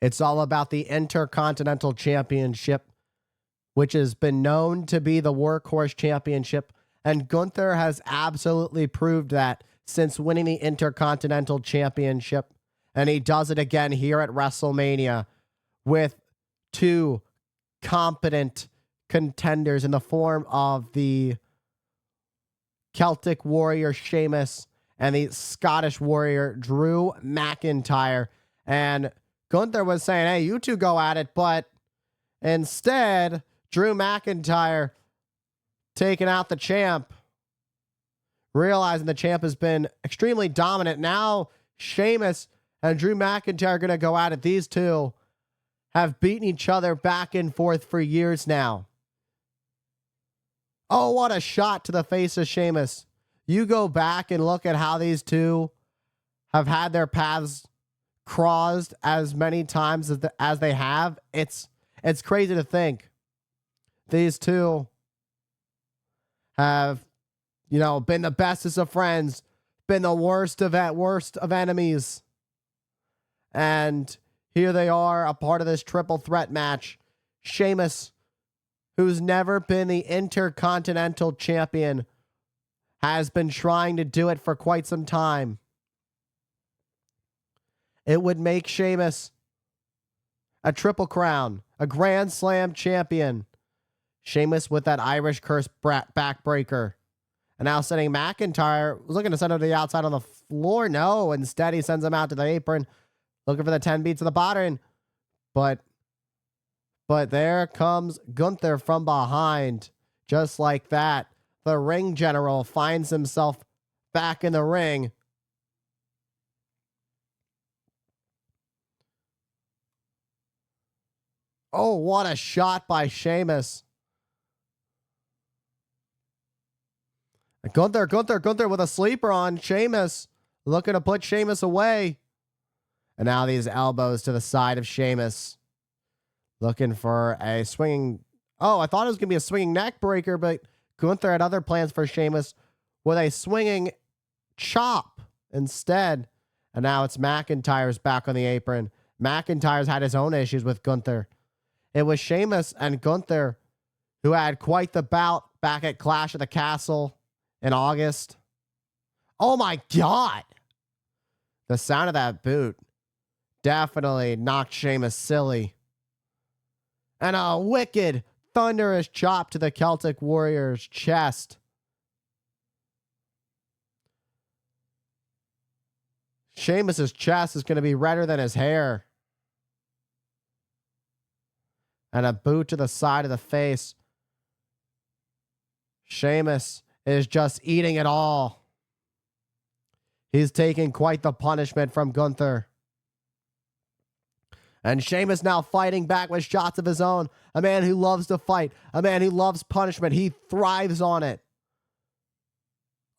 It's all about the Intercontinental Championship, which has been known to be the workhorse championship. And Gunther has absolutely proved that since winning the Intercontinental Championship. And he does it again here at WrestleMania with two competent contenders in the form of the Celtic Warrior Sheamus and the Scottish Warrior Drew McIntyre. And Gunther was saying, hey, you two go at it, but instead, Drew McIntyre taking out the champ, realizing the champ has been extremely dominant. Now, Sheamus and Drew McIntyre are going to go at it. These two have beaten each other back and forth for years now. Oh, what a shot to the face of Sheamus. You go back and look at how these two have had their paths crossed as many times as they have. It's crazy to think. These two have, been the bestest of friends, been the worst of enemies. And here they are, a part of this triple threat match. Sheamus, who's never been the Intercontinental Champion, has been trying to do it for quite some time. It would make Sheamus a triple crown, a Grand Slam champion. Sheamus with that Irish curse backbreaker. And now sending McIntyre, was looking to send him to the outside on the floor. No, instead he sends him out to the apron, looking for the 10 beats of the bottom. But there comes Gunther from behind. Just like that, the ring general finds himself back in the ring. Oh, what a shot by Sheamus. Gunther with a sleeper on Sheamus, looking to put Sheamus away. And now these elbows to the side of Sheamus, looking for a swinging. Oh, I thought it was going to be a swinging neck breaker, but Gunther had other plans for Sheamus with a swinging chop instead. And now it's McIntyre's back on the apron. McIntyre's had his own issues with Gunther. It was Sheamus and Gunther who had quite the bout back at Clash of the Castle in August. Oh my God. The sound of that boot definitely knocked Sheamus silly. And a wicked, thunderous chop to the Celtic Warrior's chest. Sheamus's chest is going to be redder than his hair. And a boot to the side of the face. Sheamus is just eating it all. He's taking quite the punishment from Gunther. And Sheamus now fighting back with shots of his own. A man who loves to fight. A man who loves punishment. He thrives on it.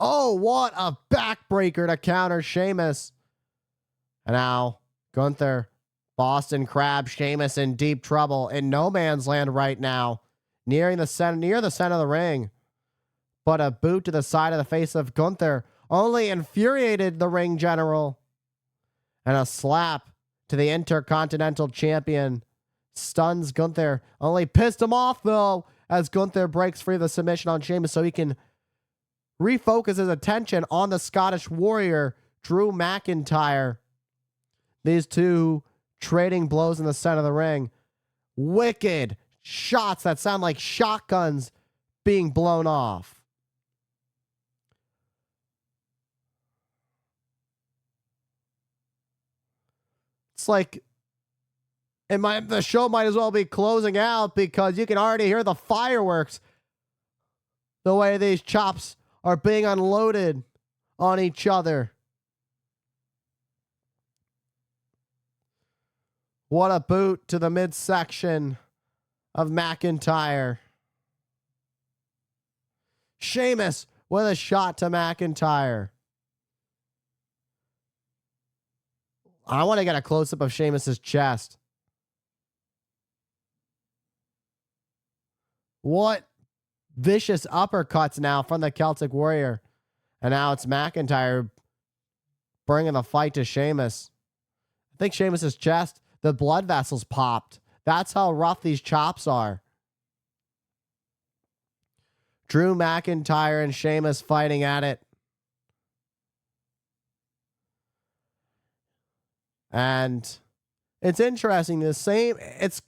Oh, what a backbreaker to counter Sheamus. And now Gunther, Boston Crab, Sheamus in deep trouble in no man's land right now. Near the center of the ring. But a boot to the side of the face of Gunther only infuriated the ring general. And a slap to the Intercontinental Champion stuns Gunther. Only pissed him off, though, as Gunther breaks free of the submission on Sheamus so he can refocus his attention on the Scottish Warrior, Drew McIntyre. These two trading blows in the center of the ring. Wicked shots that sound like shotguns being blown off. It's like the show might as well be closing out because you can already hear the fireworks. The way these chops are being unloaded on each other. What a boot to the midsection of McIntyre. Sheamus with a shot to McIntyre. I want to get a close-up of Sheamus's chest. What vicious uppercuts now from the Celtic Warrior. And now it's McIntyre bringing the fight to Sheamus. I think Sheamus's chest, the blood vessels popped. That's how rough these chops are. Drew McIntyre and Sheamus fighting at it. And it's interesting. It's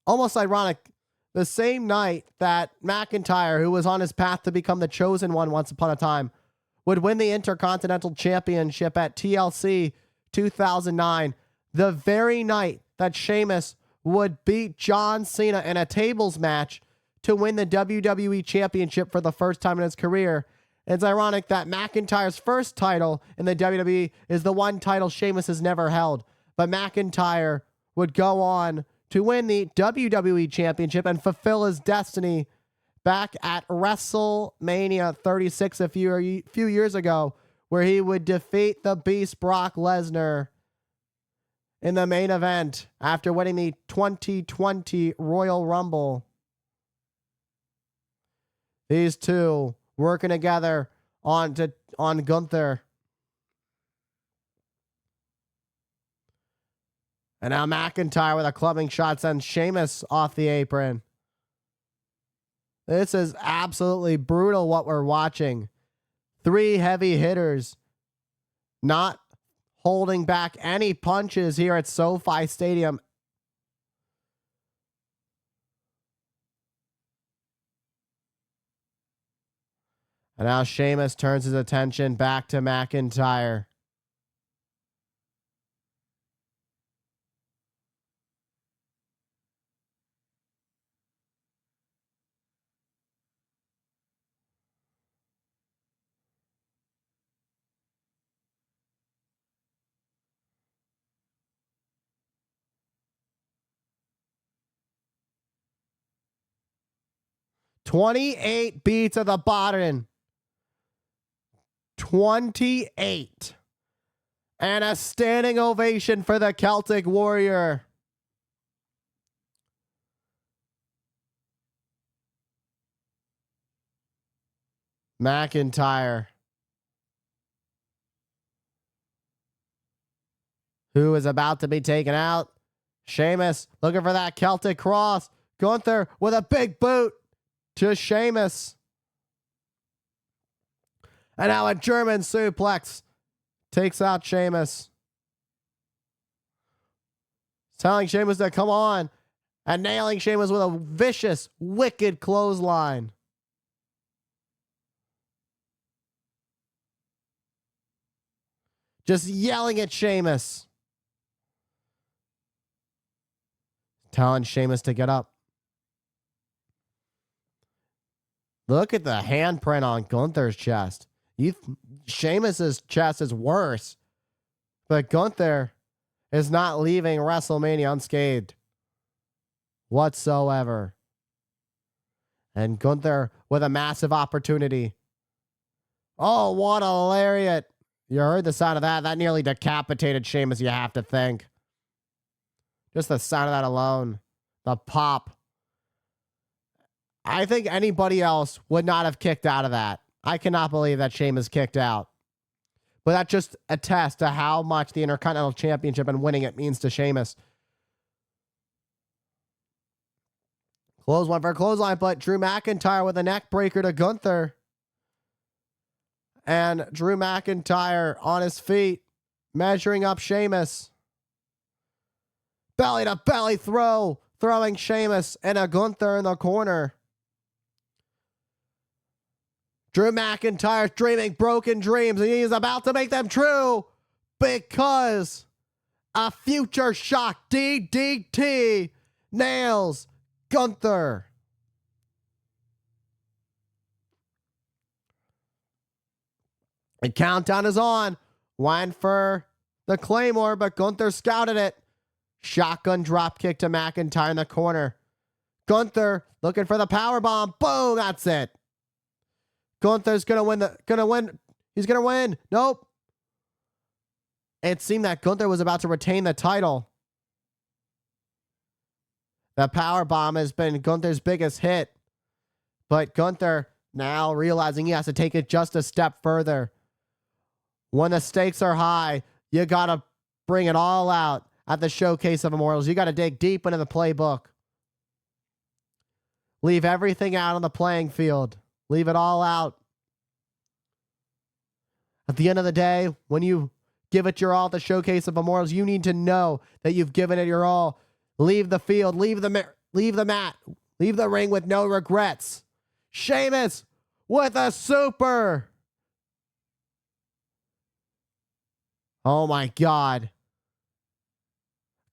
almost ironic. The same night that McIntyre, who was on his path to become the chosen one once upon a time, would win the Intercontinental Championship at TLC 2009, the very night that Sheamus would beat John Cena in a tables match to win the WWE Championship for the first time in his career. It's ironic that McIntyre's first title in the WWE is the one title Sheamus has never held. But McIntyre would go on to win the WWE Championship and fulfill his destiny back at WrestleMania 36 a few years ago, where he would defeat the Beast Brock Lesnar in the main event after winning the 2020 Royal Rumble. These two working together on Gunther. And now McIntyre with a clubbing shot sends Sheamus off the apron. This is absolutely brutal what we're watching. 3 heavy hitters not holding back any punches here at SoFi Stadium. And now Sheamus turns his attention back to McIntyre. "28 beats of the bottom. 28. And a standing ovation for the Celtic Warrior. McIntyre, who is about to be taken out. Sheamus looking for that Celtic cross. Gunther with a big boot to Sheamus. And now a German suplex takes out Sheamus. Telling Sheamus to come on. And nailing Sheamus with a vicious, wicked clothesline. Just yelling at Sheamus. Telling Sheamus to get up. Look at the handprint on Gunther's chest. Sheamus's chest is worse. But Gunther is not leaving WrestleMania unscathed whatsoever. And Gunther with a massive opportunity. Oh, what a lariat. You heard the sound of that. That nearly decapitated Sheamus, you have to think. Just the sound of that alone. The pop. I think anybody else would not have kicked out of that. I cannot believe that Sheamus kicked out. But that just attests to how much the Intercontinental Championship and winning it means to Sheamus. Clothesline for a clothesline, but Drew McIntyre with a neck breaker to Gunther. And Drew McIntyre on his feet, measuring up Sheamus. Belly to belly throw, throwing Sheamus and a Gunther in the corner. Drew McIntyre's dreaming broken dreams, and he's about to make them true because a future shock DDT nails Gunther. The countdown is on. Went for the Claymore, but Gunther scouted it. Shotgun drop kick to McIntyre in the corner. Gunther looking for the powerbomb. Boom, that's it. Gunther's gonna win. He's gonna win. Nope. It seemed that Gunther was about to retain the title. The powerbomb has been Gunther's biggest hit, but Gunther now realizing he has to take it just a step further. When the stakes are high, you gotta bring it all out. at the Showcase of Immortals. You got to dig deep into the playbook. Leave everything out on the playing field. Leave it all out. At the end of the day, when you give it your all at the Showcase of Immortals, you need to know that you've given it your all. Leave the field. Leave the mat. Leave the ring with no regrets. Sheamus with a super. Oh my God.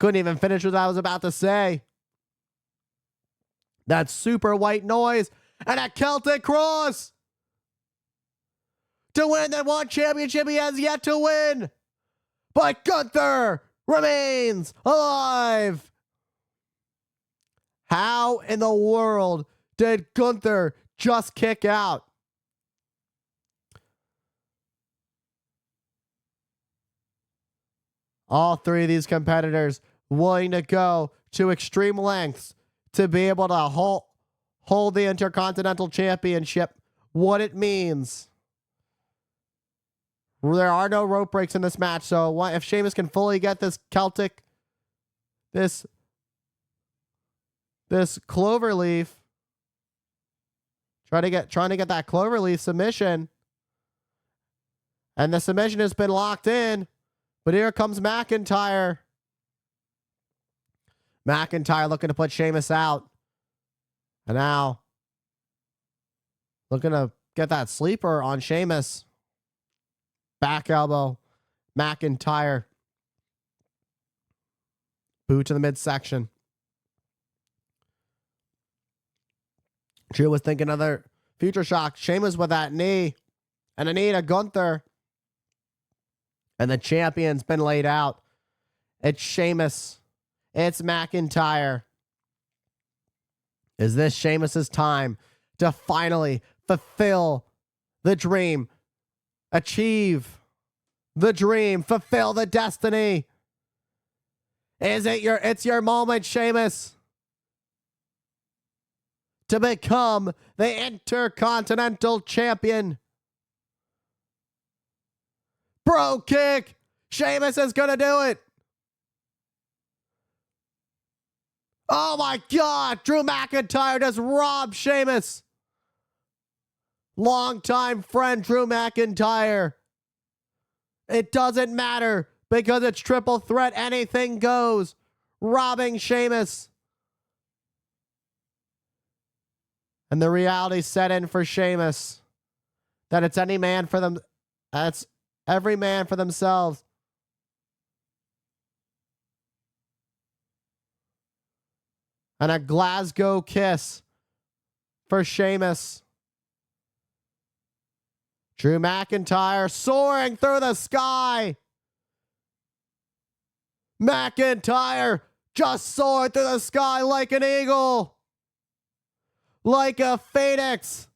Couldn't even finish what I was about to say. That super white noise and a Celtic cross to win that one championship he has yet to win. But Gunther remains alive. How in the world did Gunther just kick out? All three of these competitors willing to go to extreme lengths to be able to hold the Intercontinental Championship. What it means. There are no rope breaks in this match, so if Sheamus can fully get this Celtic, this cloverleaf, trying to get that cloverleaf submission, and the submission has been locked in, but here comes McIntyre. McIntyre looking to put Sheamus out, and now looking to get that sleeper on Sheamus. Back elbow, McIntyre. Boot to the midsection. Drew was thinking another future shock. Sheamus with that knee. And a knee to Gunther. And the champion's been laid out. It's Sheamus. It's McIntyre. Is this Sheamus's time to finally fulfill the dream? Achieve the dream. Fulfill the destiny. It's your moment, Sheamus, to become the Intercontinental Champion. Bro kick. Sheamus is going to do it. Oh my God. Drew McIntyre just robbed Sheamus. Longtime friend Drew McIntyre. It doesn't matter because it's triple threat. Anything goes. Robbing Sheamus. And the reality set in for Sheamus that it's any man for them. That's every man for themselves. And a Glasgow kiss for Sheamus. Drew McIntyre soaring through the sky. McIntyre just soared through the sky like an eagle. Like a phoenix.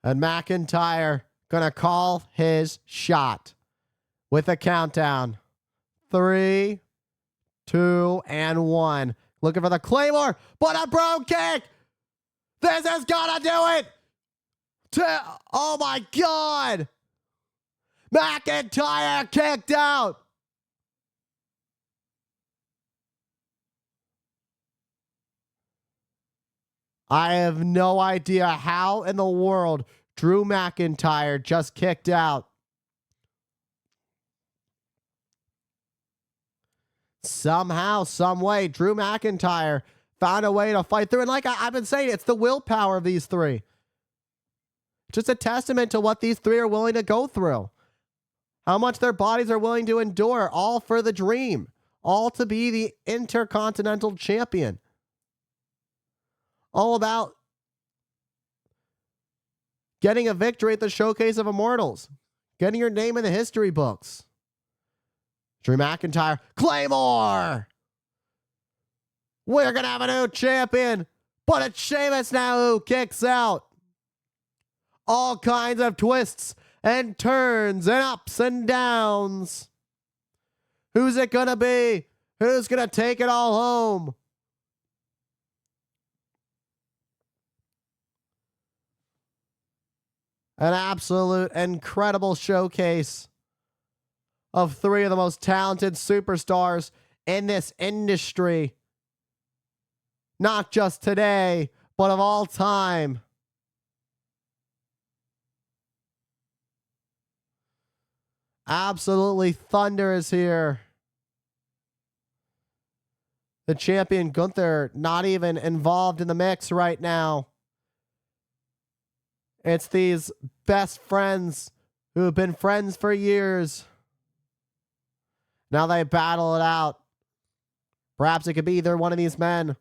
And McIntyre gonna call his shot with a countdown. 3, 2, and 1. Looking for the Claymore, but a bro kick. This is gonna do it. Oh my God. McIntyre kicked out. I have no idea how in the world Drew McIntyre just kicked out. Somehow, some way, Drew McIntyre found a way to fight through. And like I've been saying, it's the willpower of these three. Just a testament to what these three are willing to go through. How much their bodies are willing to endure, all for the dream. All to be the Intercontinental Champion. All about getting a victory at the Showcase of Immortals. Getting your name in the history books. Drew McIntyre, Claymore! We're going to have a new champion, but it's Sheamus now who kicks out. All kinds of twists and turns and ups and downs. Who's it going to be? Who's going to take it all home? An absolute incredible showcase of three of the most talented superstars in this industry. Not just today, but of all time. Absolutely thunderous here. The champion Gunther not even involved in the mix right now. It's these best friends who have been friends for years. Now they battle it out. Perhaps it could be either one of these men.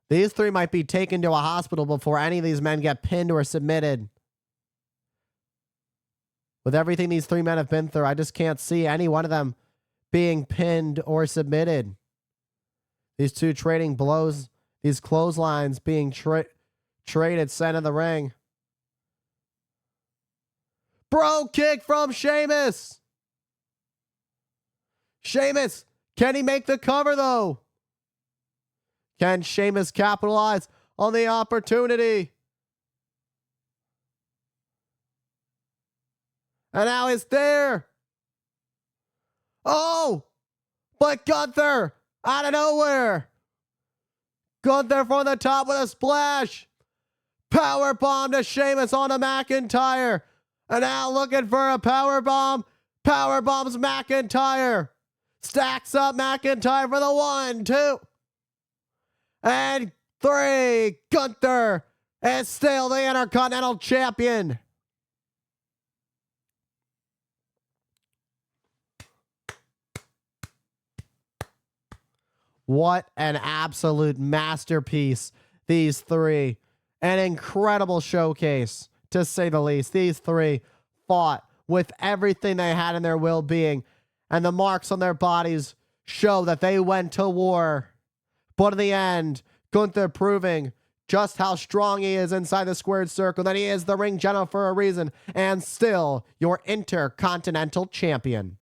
These three might be taken to a hospital before any of these men get pinned or submitted. With everything these three men have been through, I just can't see any one of them being pinned or submitted. These two trading blows, these clotheslines being traded, sent in the ring. Bro kick from Sheamus. Sheamus, can he make the cover though? Can Sheamus capitalize on the opportunity? And now it's there. Oh, but Gunther out of nowhere. Gunther from the top with a splash. Power bomb to Sheamus on a McIntyre. And now looking for a power bomb. Power bombs McIntyre. Stacks up McIntyre for the 1, 2, and 3. Gunther is still the Intercontinental Champion. What an absolute masterpiece, these three. An incredible showcase, to say the least. These three fought with everything they had in their well-being, and the marks on their bodies show that they went to war. But in the end, Gunther proving just how strong he is inside the squared circle, that he is the ring general for a reason, and still your Intercontinental Champion.